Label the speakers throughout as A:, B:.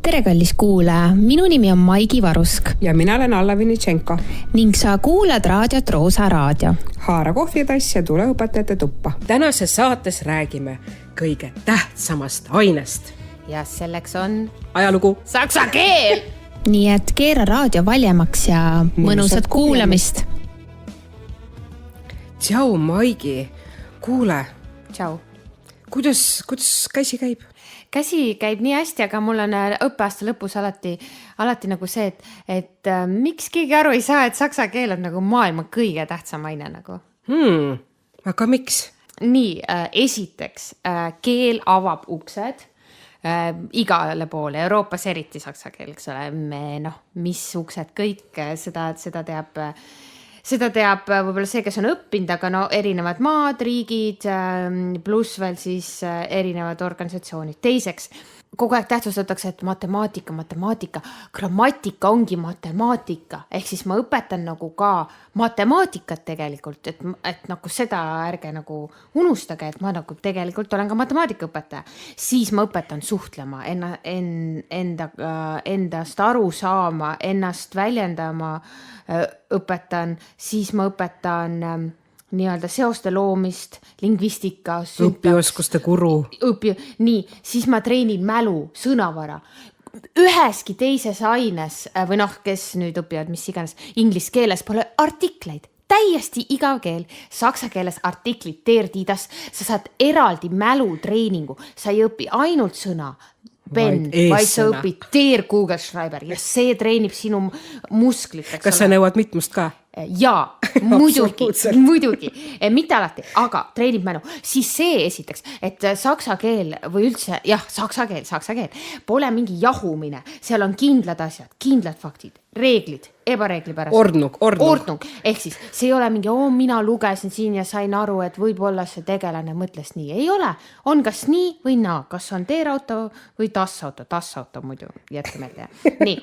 A: Tere, kallis kuulaja. Minu nimi on Maigi Varusk.
B: Ja mina olen Alla Vinitšenko.
A: Ning sa kuulad raadiot Roosa Raadio.
B: Haara kohvitass ja tule õpetajate tuppa.
C: Tänases saates räägime kõige tähtsamast ainest.
A: Ja selleks on
C: ajalugu.
A: Saksa keel! Nii et keera raadio valjemaks ja mõnusat kuulamist.
C: Tšau, Maigi. Kuule.
A: Tšau.
C: Kuidas käsi käib?
A: Käsi käib nii hästi, aga mul on õppeaasta lõpus alati nagu see, et miks keegi aru ei saa, et saksa keel on nagu maailma kõige tähtsam aine nagu.
C: Aga miks?
A: Nii, esiteks, keel avab uksed igale poole, Euroopas eriti saksa keel, eks ole, mis uksed kõik, seda teab võib-olla see, kes on õppinud, aga erinevad maad, riigid, pluss veel siis erinevad organisatsioonid. Teiseks, kogu aeg tähtsustatakse, et matemaatika, grammatika ongi matemaatika. Ehk siis ma õpetan nagu ka matemaatikat tegelikult, et nagu seda ärge nagu unustage, et ma nagu tegelikult olen ka matemaatikaõpetaja. Siis ma õpetan suhtlema, endast aru saama, ennast väljendama õpetan, siis ma õpetan nii-öelda seoste loomist, lingvistika,
C: õpioskuste guru.
A: Nii, siis ma treenin mälu, sõnavara. Üheski teises aines, või kes nüüd õpivad, mis iganes, inglise keeles pole artikleid. Täiesti igav keel. Saksa keeles artiklid, teerdiidas, sa saad eraldi mälutreeningu. Sa ei õpi ainult sõna, vaid sa õpid Google Schreiber ja see treenib sinu musklit.
C: Kas sa nõuad mitmust ka?
A: Jaa, muidugi, mitte alati, aga treenib mälu. Siis see esiteks, et saksa keel või üldse, saksa keel, pole mingi jahumine, seal on kindlad asjad, kindlad faktid, reeglid, ebareeglipärased. Ordnung. Ehk siis see ei ole mingi, mina lugesin siin ja sain aru, et võib-olla see tegelane mõtles nii. Ei ole, on kas nii või naa, kas on teerauto või tassauto muidu, jätke meelde. Nii.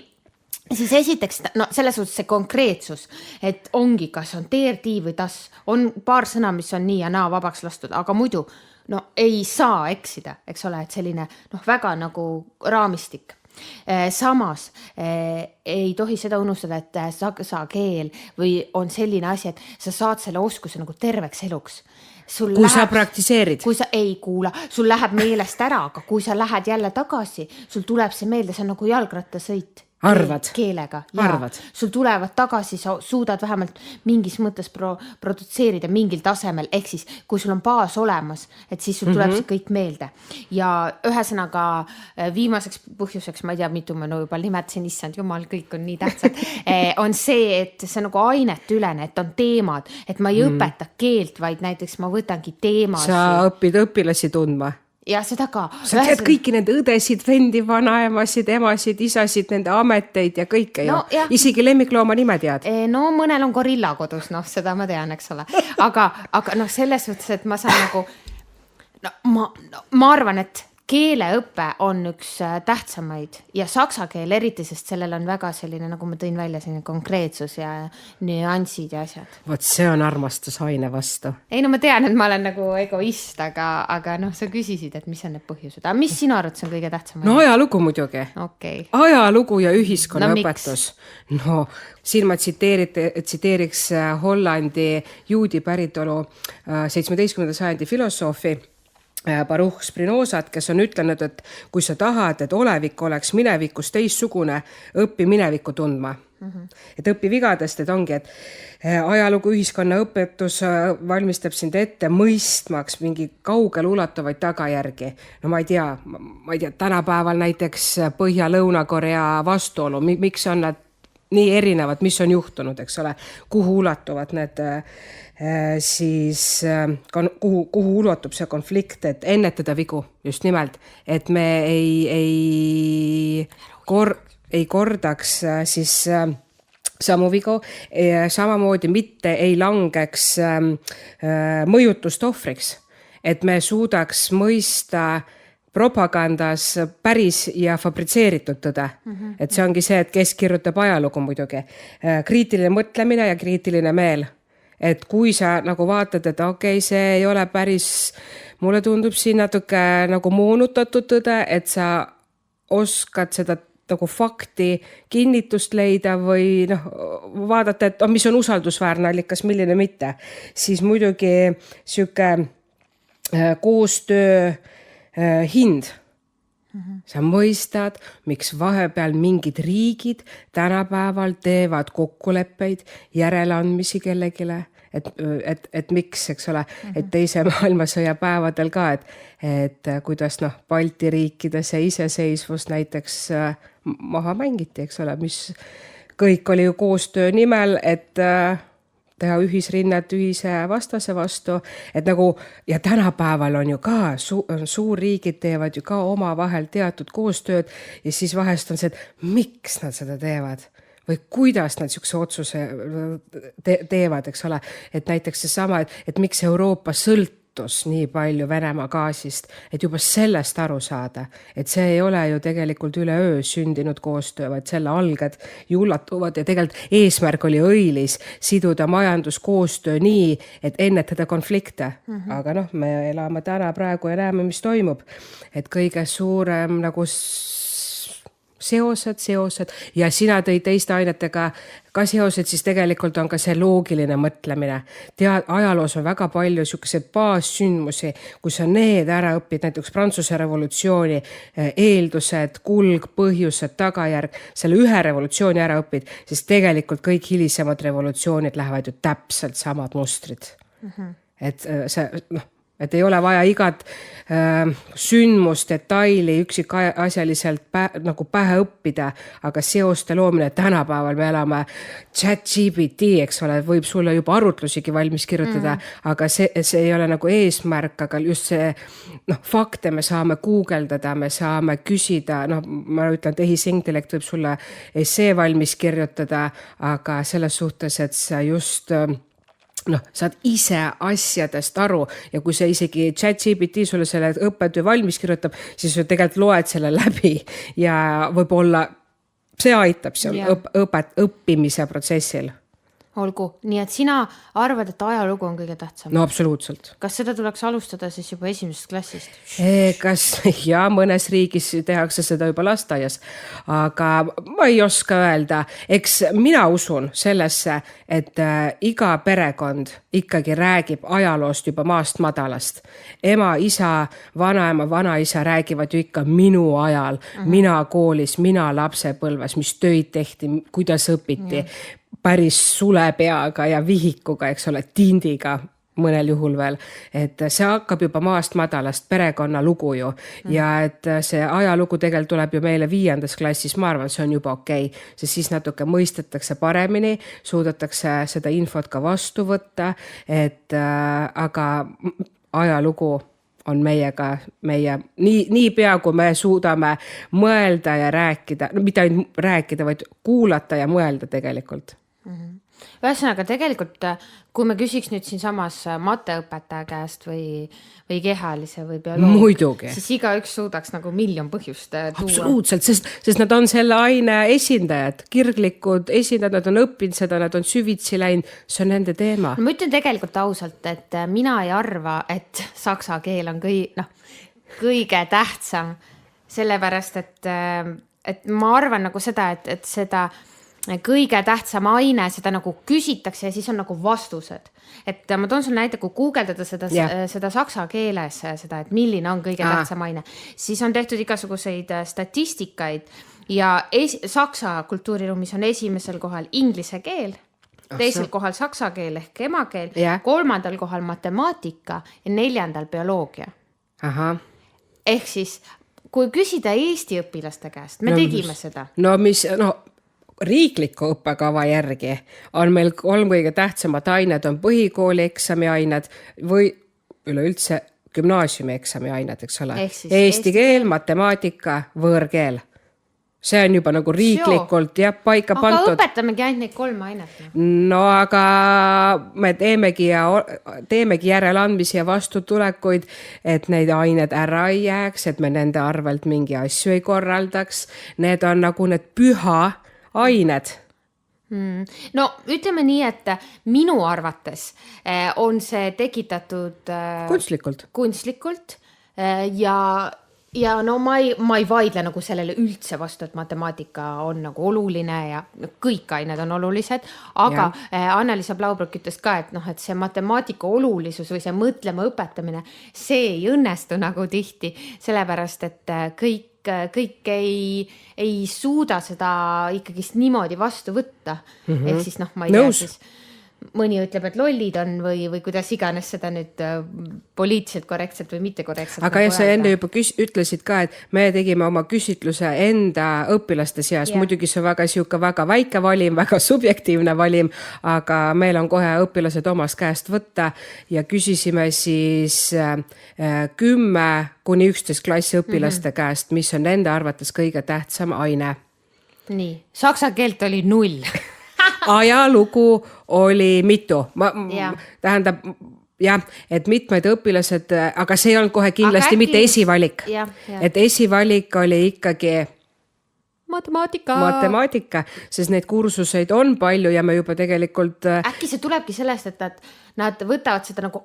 A: Siis esiteks, selles suhtes see konkreetsus, et ongi, kas on teertii või tass, on paar sõna, mis on nii ja naa vabaks lastud, aga muidu ei saa eksida, eks ole, et selline väga nagu raamistik. Samas ei tohi seda unustada, et saksa keel või on selline asi, et sa saad selle oskuse nagu terveks eluks.
C: Kui sa praktiseerid.
A: Kui sa ei kuula, sul läheb meelest ära, aga kui sa lähed jälle tagasi, sul tuleb see meelde, see on nagu jalgrattasõit.
C: Arvad.
A: Keelega.
C: Arvad.
A: Sul tulevad tagasi, sa suudad vähemalt mingis mõttes produtseerida mingil tasemel, ehk siis kui sul on baas olemas, et siis sul tuleb see kõik meelde. Ja ühesõnaga viimaseks põhjuseks, ma ei tea, mitu ma juba nimetasin, issand jumal, kõik on nii tähtsad, on see, et see nagu ainet ülene, et on teemad, et ma ei õpeta keelt, vaid näiteks ma võtangi teemasid.
C: Sa õpid õpilasi tundma.
A: Ja seda ka.
C: Sa tead kõiki nende õdesid, vendi, vanaemasid, emasid, isasid, nende ameteid ja kõike. Isegi lemmiklooma nime tead.
A: Mõnel on gorilla kodus, seda ma tean, eks ole. Aga selles suhtes, et ma saan nagu, ma arvan, et keeleõppe on üks tähtsamaid ja saksa keel eriti, sest sellel on väga selline, nagu ma tõin välja, selline konkreetsus ja nüansid ja asjad.
C: Vot see on armastusaine vastu.
A: Ei, ma tean, et ma olen nagu egoist, aga sa küsisid, et mis on need põhjused. Aga mis sinu arvates on kõige tähtsam?
C: Ajalugu muidugi.
A: Okay.
C: Ajalugu ja ühiskonnaõpetus. Siin ma tsiteeriks Hollandi juudi päritolu 17. sajandi filosoofi Baruch Spinozat, kes on ütlenud, et kui sa tahad, et olevik oleks minevikus teissugune, õppi minevikku tundma. Et õpi vigadest, et ongi, et ajalugu ühiskonna õpetus valmistab sind ette mõistmaks mingi kaugel ulatuvaid tagajärgi. Ma ei tea, tänapäeval näiteks Põhja-Lõuna-Korea vastuolu, miks on nad nii erinevad, mis on juhtunud, eks ole, kuhu ulatuvad need kuhu ulatub see konflikt, et ennetada vigu just nimelt, et me ei kordaks siis samu vigu, samamoodi mitte ei langeks mõjutust ohvriks, et me suudaks mõista propagandas päris ja fabritseeritud tõde. Et see ongi see, et kes kirjutab ajalugu muidugi. Kriitiline mõtlemine ja kriitiline meel. Et kui sa nagu vaatad, et okei, see ei ole päris, mulle tundub siin natuke nagu moonutatud tõde, et sa oskad seda nagu fakti kinnitust leida või noh, vaadata, et mis on usaldusväärne allikas, milline mitte, siis muidugi sihuke koostöö hind. Sa mõistad, miks vahepeal mingid riigid tänapäeval teevad kokkuleppeid, järeleandmisi kellegile, et miks, eks ole, et teise maailmasõja päevadel ka, et kuidas noh, Balti riikide see iseseisvus näiteks maha mängiti, eks ole, mis kõik oli ju koostöö nimel, et teha ühisrinnet ühise vastase vastu, et nagu ja tänapäeval on ju ka suurriigid teevad ju ka omavahel teatud koostööd ja siis vahest on see, et miks nad seda teevad või kuidas nad siukse otsuse teevad, eks ole, et näiteks seesama, et miks Euroopa sõltus nii palju Venemaa gaasist, et juba sellest aru saada, et see ei ole ju tegelikult üleöö sündinud koostöö, vaid selle alged jullatuvad ja tegelikult eesmärk oli õilis siduda majanduskoostöö nii, et ennetada konflikte. Aga noh, me elame täna praegu ja näeme, mis toimub. Et kõige suurem nagu seosed ja sina tõid teiste ainetega ka seosed, siis tegelikult on ka see loogiline mõtlemine. Ajaloos on väga palju selliseid baassündmusi, kus on need ära õppid, näiteks Prantsuse revolutsiooni eeldused, kulg, põhjused, tagajärg, selle ühe revolutsiooni ära õppid, siis tegelikult kõik hilisemad revolutsioonid lähevad ju täpselt samad mustrid. Et see, noh, et ei ole vaja igat sündmust, detaili üksikasjaliselt nagu pähe õppida, aga seoste loomine tänapäeval me elame ChatGPT, eks ole, võib sulle juba arutlusigi valmis kirjutada, aga see ei ole nagu eesmärk, aga just see fakte me saame guugeldada, me saame küsida, ma ütlen, tehisintellekt võib sulle essee valmis kirjutada, aga selles suhtes, et sa just saad ise asjadest aru ja kui see isegi ChatGPT sulle selle õppetöö valmis kirjutab, siis sa tegelikult loed selle läbi ja võib-olla see aitab seal õppimise protsessil.
A: Olgu, nii et sina arvad, et ajalugu on kõige tähtsam?
C: No absoluutselt.
A: Kas seda tuleks alustada siis juba esimesest klassist?
C: Kas ja mõnes riigis tehakse seda juba lasteaias, aga ma ei oska öelda. Eks mina usun sellesse, et iga perekond ikkagi räägib ajaloost juba maast madalast. Ema, isa, vanaema, vanaisa räägivad ju ikka minu ajal, mina koolis, mina lapsepõlves, mis töid tehti, kuidas õpiti. Päris sulepeaga ja vihikuga, eks ole, tindiga mõnel juhul veel, et see hakkab juba maast madalast perekonna lugu ju ja et see ajalugu tegelikult tuleb ju meile 5. klassis, ma arvan, see on juba okei, sest siis natuke mõistetakse paremini, suudetakse seda infot ka vastu võtta, et aga ajalugu on meiega, nii pea, kui me suudame mõelda ja rääkida, mitte ainult rääkida, vaid kuulata ja mõelda tegelikult.
A: Ühesõnaga tegelikult, kui me küsiks nüüd siin samas mateõpetaja käest või kehalise või bioloog, siis igaüks suudaks nagu miljon põhjust tuua.
C: Absoluutselt, sest nad on selle aine esindajad, kirglikud esindajad, nad on õppinud seda, nad on süvitsi läinud, see on nende teema.
A: Ma ütlen tegelikult ausalt, et mina ei arva, et saksa keel on kõige tähtsam, sellepärast, et ma arvan nagu seda, et seda kõige tähtsam aine, seda nagu küsitakse ja siis on nagu vastused. Et ma toon sul näite, kui guugeldada seda saksa keeles, seda, et milline on kõige tähtsam aine, siis on tehtud igasuguseid statistikaid ja saksa kultuuriruumis on esimesel kohal inglise keel, teisel kohal saksa keel ehk emakeel, 3. kohal matemaatika ja 4. bioloogia. Ehk siis, kui küsida Eesti õpilaste käest, me tegime seda.
C: Riikliku õppekava järgi on meil 3 kõige tähtsamad ained on põhikooli eksami ained või üleüldse gümnaasiumi eksami ained, eks ole. Eesti keel, matemaatika, võõrkeel. See on juba nagu riiklikult paika pandud.
A: Aga õpetamegi ainult neid 3 ainet.
C: No aga me teemegi järeleandmisi ja vastutulekuid, et neid ained ära ei jääks, et me nende arvelt mingi asju ei korraldaks. Need on nagu need püha ained.
A: No ütleme nii, et minu arvates on see tekitatud
C: kunstlikult
A: ja ja no ma ei vaidle nagu sellele üldse vastu, et matemaatika on nagu oluline ja kõik ained on olulised, aga Anneliisa Blaubrück ütles ka, et noh, et see matemaatika olulisus või see mõtlema õpetamine, see ei õnnestu nagu tihti, sellepärast et kõik ei suuda seda ikkagist niimoodi vastu võtta. Ehk siis noh, ma ei tea siis mõni ütleb, et lollid on või kuidas iganes seda nüüd poliitiliselt korrektselt või mitte korrektselt.
C: Aga sa enne juba ütlesid ka, et me tegime oma küsitluse enda õpilaste seas. Muidugi see on väga väike valim, väga subjektiivne valim, aga meil on kohe õpilased omast käest võtta ja küsisime siis 10–11 klassi õpilaste käest, mis on nende arvates kõige tähtsam aine.
A: Nii, saksa keelt oli 0.
C: Ajalugu oli mitu. Tähendab, et mitmed õpilased, aga see ei olnud kohe kindlasti mitte esivalik. Et esivalik oli ikkagi matemaatika, sest neid kursuseid on palju ja me juba tegelikult...
A: Äkki see tulebki sellest, et nad võtavad seda nagu,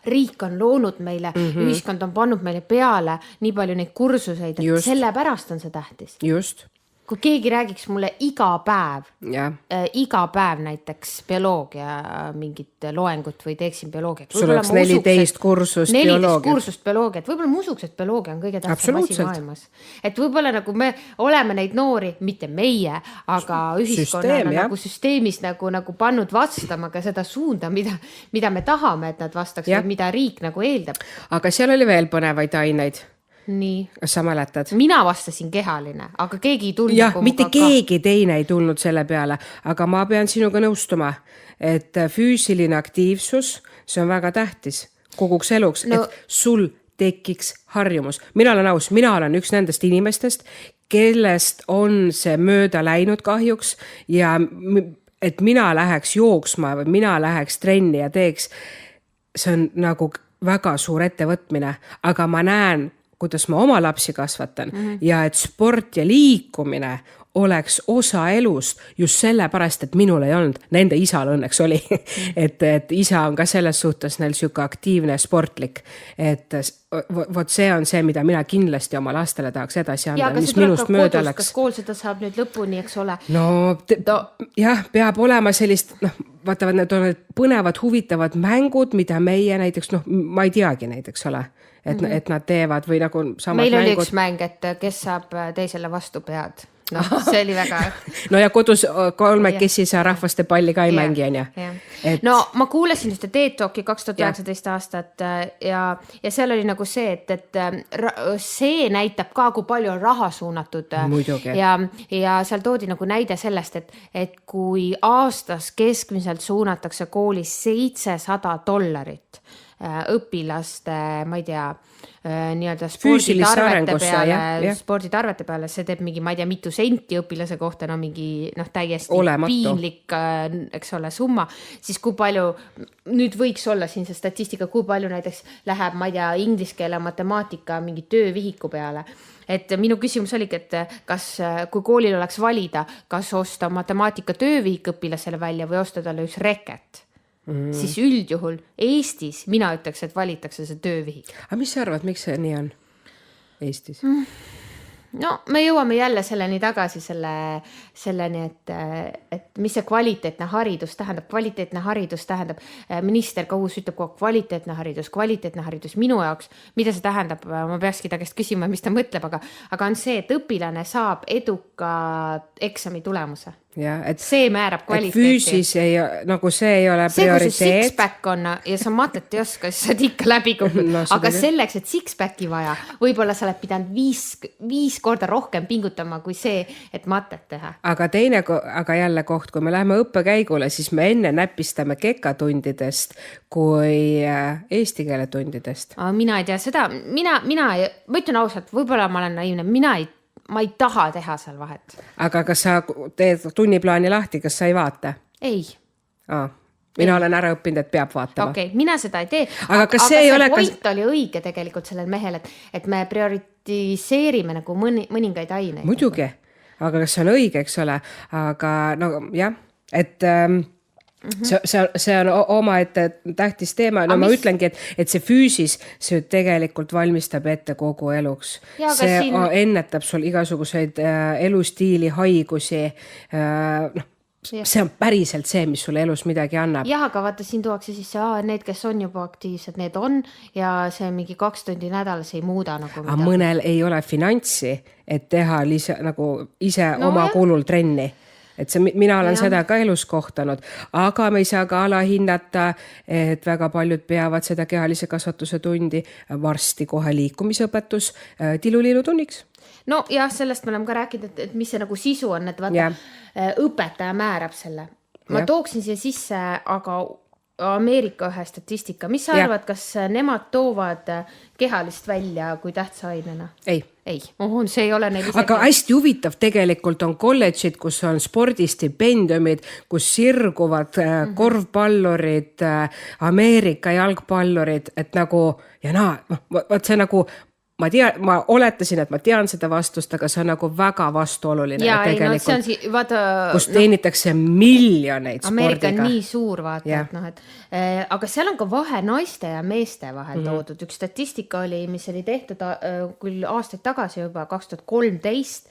A: riik on loonud meile, ühiskond on pannud meile peale nii palju neid kursuseid, et sellepärast on see tähtis.
C: Just.
A: Kui keegi räägiks mulle iga päev näiteks bioloogia mingit loengut või teeksin bioloogiat.
C: Sul oleks 14 kursust
A: bioloogiat. Võib-olla ma usuks, et bioloogia on kõige tähtsam asi maailmas. Et võib-olla nagu me oleme neid noori, mitte meie, aga ühiskonnana nagu süsteemis nagu pannud vastama ka seda suunda, mida me tahame, et nad vastaks või mida riik nagu eeldab.
C: Aga seal oli veel põnevaid aineid.
A: Nii.
C: Kas sa mäletad?
A: Mina vastasin kehaline, aga keegi ei tulnud.
C: Jah, mitte keegi teine ei tulnud selle peale, aga ma pean sinuga nõustuma, et füüsiline aktiivsus, see on väga tähtis koguks eluks, et sul tekiks harjumus. Mina olen aus, mina olen üks nendest inimestest, kellest on see mööda läinud kahjuks ja et mina läheks jooksma või mina läheks trenni ja teeks, see on nagu väga suur ettevõtmine, aga ma näen, kuidas ma oma lapsi kasvatan ja et sport ja liikumine oleks osa elust just sellepärast, et minul ei olnud, nende isal õnneks oli, et isa on ka selles suhtes neil siuke aktiivne sportlik, et vot see on see, mida mina kindlasti oma lastele tahaks edasi anda, mis minust mööda läks.
A: Kas kool seda saab nüüd lõpuni, eks ole?
C: Jah, peab olema sellist, vaatavad, need on põnevad, huvitavad mängud, mida meie näiteks, ma ei teagi näiteks ole, et nad teevad või nagu samad
A: meil oli
C: mängud.
A: Üks mäng, et kes saab teisele vastu pead. See oli väga...
C: No ja kodus kolmekesi sa rahvaste palli ka ei mängi, on ju?
A: No ma kuulasin ühte TED Talki 2019 aastat ja seal oli nagu see, et see näitab ka, kui palju on raha suunatud.
C: Muidugi.
A: Ja seal toodi nagu näide sellest, et kui aastas keskmiselt suunatakse koolis $700 õpilaste, ma ei tea, nii-öelda sporditarvete peale, see teeb mingi, ma ei tea, mitu senti õpilase kohta, mingi täiesti piinlik, eks ole, summa, siis kui palju, nüüd võiks olla siin see statistika, kui palju näiteks läheb, ma ei tea, inglise keele matemaatika mingi töövihiku peale. Et minu küsimus oligi, et kas, kui koolil oleks valida, kas osta matemaatika töövihik õpilasele välja või osta talle üks reket, siis üldjuhul Eestis mina ütleks, et valitakse see töövihik.
C: Aga mis sa arvad, miks see nii on Eestis?
A: No me jõuame jälle selleni tagasi, selleni, et mis see kvaliteetne haridus tähendab. Kvaliteetne haridus tähendab, minister Kaus ütleb kogu kvaliteetne haridus minu jaoks, mida see tähendab, ma peakski ta käest küsima, mis ta mõtleb, aga on see, et õpilane saab eduka eksami tulemuse.
C: Ja,
A: see määrab kvaliteeti.
C: Füüsis nagu see ei ole prioriteet.
A: See, kui see six-pack on ja sa matlet ei oska, siis sa ikka läbi kukkud. Aga selleks, et six-packi vaja, võib-olla sa oled pidanud 5 korda rohkem pingutama kui see, et matet teha.
C: Aga jälle koht, kui me läheme õppekäigule, siis me enne näpistame kekatundidest kui eesti keele tundidest.
A: Mina ei tea seda. Mina ütlen ausalt, võib-olla ma olen naiivne, ma ei taha teha seal vahet.
C: Aga kas sa teed tunniplaani lahti, kas sa ei vaata?
A: Ei.
C: Mina olen ära õppinud, et peab vaatama.
A: Okei, mina seda ei tee.
C: Aga
A: see point oli õige tegelikult sellel mehel, et me prioritiseerime nagu mõningaid aineid.
C: Muidugi, aga kas see on õige, eks ole? Aga no jah, et see on omaette tähtis teema. No ma ütlengi, et see füüsis, see tegelikult valmistab ette kogu eluks. See ennetab sul igasuguseid elustiili haigusi. See on päriselt see, mis sulle elus midagi annab.
A: Jah, aga vaata, siin tuuakse siis need, kes on juba aktiivsed, need on ja see mingi 2 tundi nädalas ei muuda nagu midagi.
C: Mõnel ei ole finantsi, et teha nagu ise oma kulul trenni. Et mina olen seda ka elus kohtanud, aga me ei saa ka alahinnata, et väga paljud peavad seda kehalise kasvatuse tundi varsti kohe liikumisõpetus tiluliilu tunniks.
A: No jah, sellest me oleme ka rääkinud, et mis see nagu sisu on, et vaata, õpetaja määrab selle. Ma tooksin siia sisse aga Ameerika ühe statistika. Mis sa arvad, kas nemad toovad kehalist välja kui tähtsa ainena?
C: Ei.
A: See ei ole neil isegi.
C: Aga hästi huvitav tegelikult on kolledžid, kus on spordistipendiumid, kus sirguvad korvpallurid, Ameerika jalgpallurid, et nagu, võt see nagu, ma oletasin, et ma tean seda vastust, aga see on nagu väga vastuoluline.
A: Ja, tegelikult,
C: kus teenitakse miljoneid
A: Ameerika
C: spordiga.
A: On nii suur, vaata. Aga seal on ka vahe naiste ja meeste vahel toodud. Üks statistika oli, mis oli tehtud küll aastaid tagasi juba, 2013.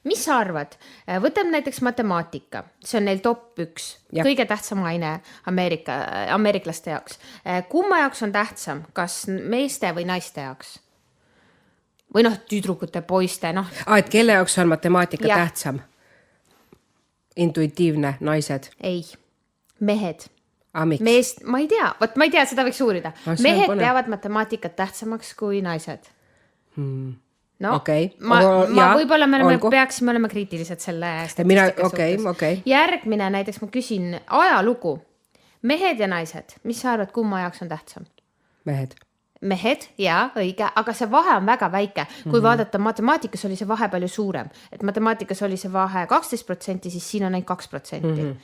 A: Mis sa arvad? Võtame näiteks matemaatika. See on neil top 1. Kõige tähtsam aine ameeriklaste jaoks. Kumma jaoks on tähtsam? Kas meeste või naiste jaoks? Või tüdrukute, poiste,
C: et kelle jaoks on matemaatika tähtsam? Intuitiivne, naised?
A: Ei, mehed.
C: Miks?
A: Ma ei tea, ma ei tea, seda võiks uurida. Mehed peavad matemaatikat tähtsamaks kui naised. Võib-olla me peaksime olema kriitilised selle statistika suhtes. Järgmine näiteks ma küsin ajalugu. Mehed ja naised, mis sa arvad, kumma jaoks on tähtsam? Mehed, õige, aga see vahe on väga väike. Kui vaadata, matemaatikas oli see vahe palju suurem. Et matemaatikas oli see vahe 12%, siis siin on ainult 2%.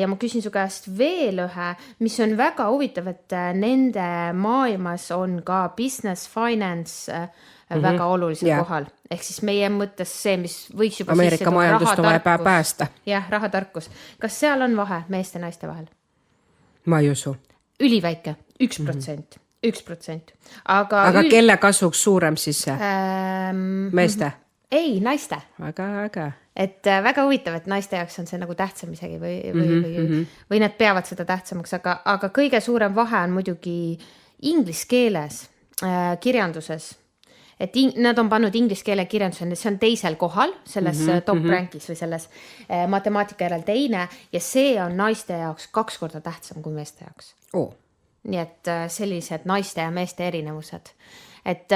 A: Ja ma küsin su käest veel ühe, mis on väga huvitav, et nende maailmas on ka business, finance väga olulisel kohal. Ehk siis meie mõttes see, mis võiks juba
C: Ameerika majandust on vaja päästa.
A: Jah, rahatarkus. Kas seal on vahe meeste ja naiste vahel?
C: Ma ei usu.
A: Üliväike, 1%. 1%.
C: Aga kelle kasuks suurem siis see? Meeste?
A: Ei, naiste.
C: Väga.
A: Et väga huvitav, et naiste jaoks on see nagu tähtsam isegi või nad peavad seda tähtsamaks, aga kõige suurem vahe on muidugi inglise keeles kirjanduses. Et nad on pannud inglise keele kirjandusena, see on teisel kohal selles top rankis või selles matemaatika järel teine ja see on naiste jaoks 2 korda tähtsam kui meeste jaoks. Nii et sellised naiste ja meeste erinevused. Et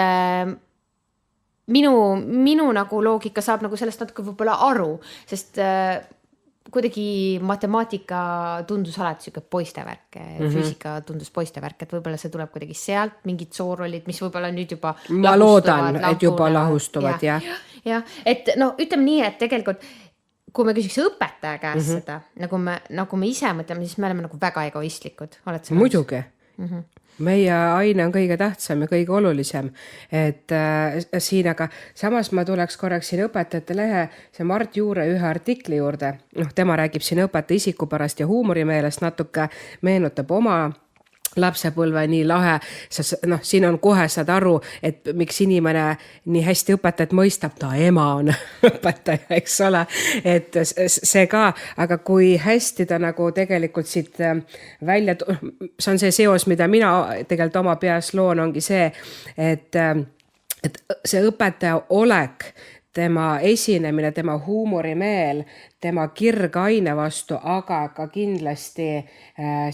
A: minu nagu loogika saab nagu sellest natuke võib-olla aru, sest kuidagi matemaatika tundus alati siuke poistevärk, füüsika tundus poistevärk, et võib-olla see tuleb kuidagi sealt, mingid soorollid, mis võib-olla nüüd juba
C: ma loodan, et juba lahustuvad, jah.
A: Et ütleme nii, et tegelikult kui me küsiks õpetaja käest seda, nagu me ise mõtleme, siis me oleme nagu väga egoistlikud.
C: Muidugi. Meie aine on kõige tähtsam ja kõige olulisem, et siin, aga samas ma tuleks korraks siin õpetajate lehe see Mart Juure ühe artikli juurde. Tema räägib siin õpetaja isikupärast ja huumorimeelest natuke, meenutab oma lapsepõlve nii lahe. Siin on kohe saad aru, et miks inimene nii hästi õpetajat mõistab, ta ema on õpetaja, eks ole. Et see ka, aga kui hästi ta nagu tegelikult siit välja, see on see seos, mida mina tegelikult oma peas loon, ongi see, et see õpetaja olek, tema esinemine, tema huumorimeel, tema kirg aine vastu, aga ka kindlasti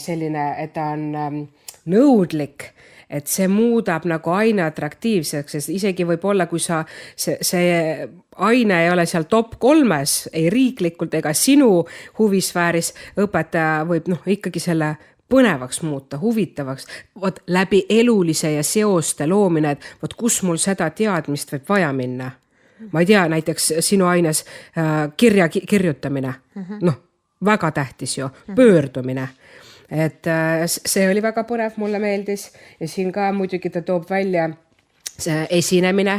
C: selline, et ta on nõudlik, et see muudab nagu aine atraktiivseks, sest isegi võib olla, kui see aine ei ole seal top 3, ei riiklikult ega sinu huvisfääris, õpetaja võib ikkagi selle põnevaks muuta, huvitavaks, läbi elulise ja seoste loomine, et kus mul seda teadmist võib vaja minna. Ma ei tea, näiteks sinu aines kirja kirjutamine, väga tähtis ju, pöördumine. Et see oli väga põnev, mulle meeldis ja siin ka muidugi ta toob välja see esinemine,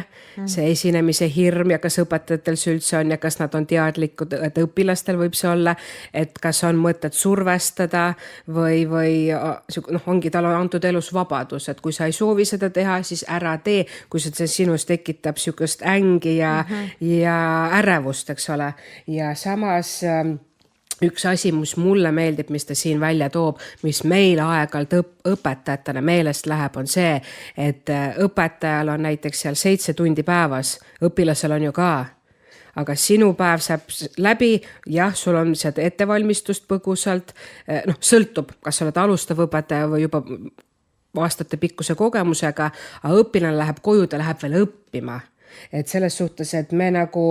C: see esinemise hirm ja kas õpetajatel see üldse on ja kas nad on teadlikud, et õpilastel võib see olla, et kas on mõtet survestada või ongi tal on antud elus vabadus, et kui sa ei soovi seda teha, siis ära tee, kui see sinus tekitab sihukest ängi ja ärevust, eks ole. Ja samas üks asi, mis mulle meeldib, mis ta siin välja toob, mis meil aeg-ajalt õpetajatena meelest läheb, on see, et õpetajal on näiteks seal 7 tundi päevas, õpilasel on ju ka, aga sinu päev saab läbi, jah, sul on seda ettevalmistust põgusalt, sõltub, kas sa oled alustav õpetaja või juba aastate pikkuse kogemusega, aga õpilane läheb koju, ta läheb veel õppima. Et selles suhtes, et me nagu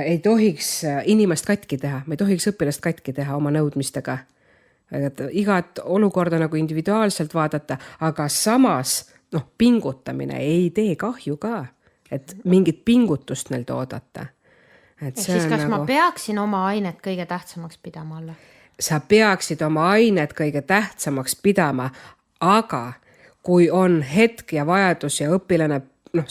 C: ei tohiks inimest katki teha, me ei tohiks õpilast katki teha oma nõudmistega. Igat olukorda nagu individuaalselt vaadata, aga samas pingutamine ei tee kahju ka, et mingit pingutust neilt oodata.
A: Siis kas ma peaksin oma ainet kõige tähtsamaks pidama alla?
C: Sa peaksid oma ainet kõige tähtsamaks pidama, aga kui on hetk ja vajadus ja õpilane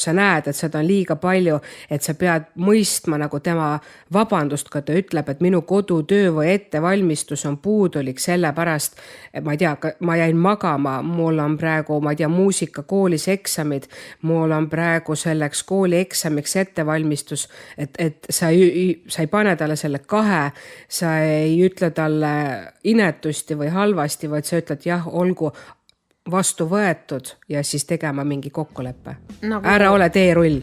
C: sa näed, et seda on liiga palju, et sa pead mõistma nagu tema vabandust, kui ta ütleb, et minu kodutöö või ettevalmistus on puudulik sellepärast, ma ei tea, ma jäin magama, mul on praegu, ma ei tea, muusikakoolis eksamid, mul on praegu selleks kooli eksamiks ettevalmistus, et sa ei pane talle selle 2, sa ei ütle talle inetusti või halvasti, vaid sa ütled jah, olgu vastu võetud ja siis tegema mingi kokkuleppe. Ära ole teerull.